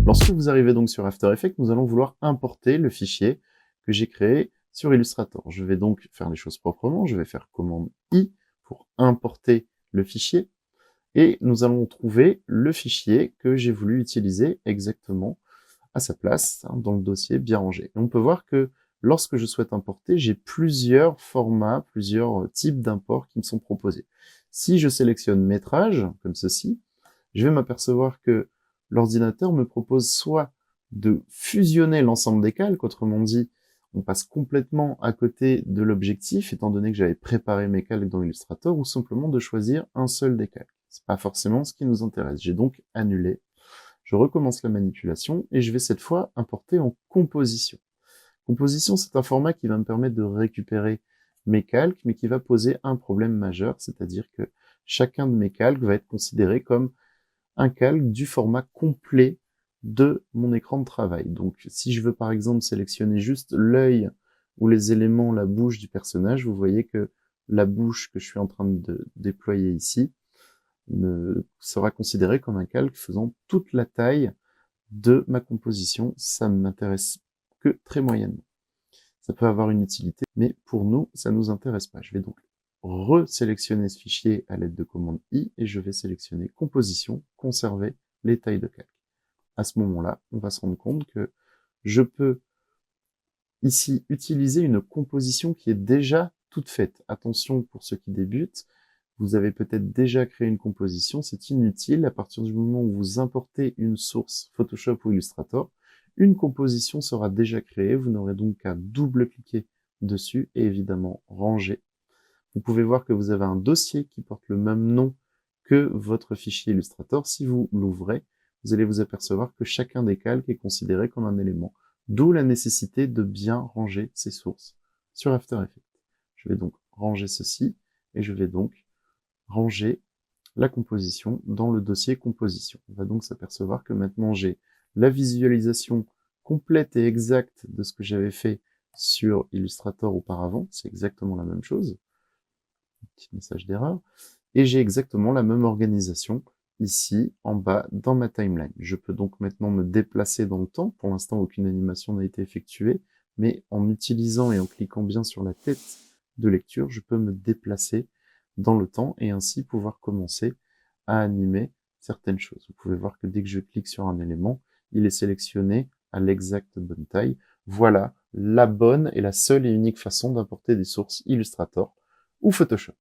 Lorsque vous arrivez donc sur After Effects, nous allons vouloir importer le fichier que j'ai créé sur Illustrator. Je vais donc faire les choses proprement, je vais faire commande I pour importer le fichier, et nous allons trouver le fichier que j'ai voulu utiliser exactement à sa place, dans le dossier bien rangé. Et on peut voir que lorsque je souhaite importer, j'ai plusieurs formats, plusieurs types d'imports qui me sont proposés. Si je sélectionne métrage, comme ceci, je vais m'apercevoir que l'ordinateur me propose soit de fusionner l'ensemble des calques, autrement dit, on passe complètement à côté de l'objectif, étant donné que j'avais préparé mes calques dans Illustrator, ou simplement de choisir un seul des calques. C'est pas forcément ce qui nous intéresse. J'ai donc annulé. Je recommence la manipulation et je vais cette fois importer en composition. Composition, c'est un format qui va me permettre de récupérer mes calques, mais qui va poser un problème majeur, c'est-à-dire que chacun de mes calques va être considéré comme un calque du format complet de mon écran de travail. Donc, si je veux par exemple sélectionner juste l'œil ou les éléments, la bouche du personnage, vous voyez que la bouche que je suis en train de déployer ici sera considérée comme un calque faisant toute la taille de ma composition. Ça ne m'intéresse que très moyennement. Ça peut avoir une utilité, mais pour nous, ça nous intéresse pas. Je vais donc resélectionner ce fichier à l'aide de commande I et je vais sélectionner composition, conserver les tailles de calque. À ce moment-là, on va se rendre compte que je peux ici utiliser une composition qui est déjà toute faite. Attention pour ceux qui débutent, vous avez peut-être déjà créé une composition, c'est inutile. À partir du moment où vous importez une source Photoshop ou Illustrator, une composition sera déjà créée, vous n'aurez donc qu'à double-cliquer dessus et évidemment ranger. Vous pouvez voir que vous avez un dossier qui porte le même nom que votre fichier Illustrator. Si vous l'ouvrez, vous allez vous apercevoir que chacun des calques est considéré comme un élément, d'où la nécessité de bien ranger ces sources sur After Effects. Je vais donc ranger ceci et je vais donc ranger la composition dans le dossier composition. On va donc s'apercevoir que maintenant j'ai la visualisation complète et exacte de ce que j'avais fait sur Illustrator auparavant. C'est exactement la même chose. Petit message d'erreur. Et j'ai exactement la même organisation ici en bas dans ma timeline. Je peux donc maintenant me déplacer dans le temps. Pour l'instant, aucune animation n'a été effectuée, mais en utilisant et en cliquant bien sur la tête de lecture, je peux me déplacer dans le temps et ainsi pouvoir commencer à animer certaines choses. Vous pouvez voir que dès que je clique sur un élément, il est sélectionné à l'exacte bonne taille. Voilà la bonne et la seule et unique façon d'importer des sources Illustrator ou Photoshop.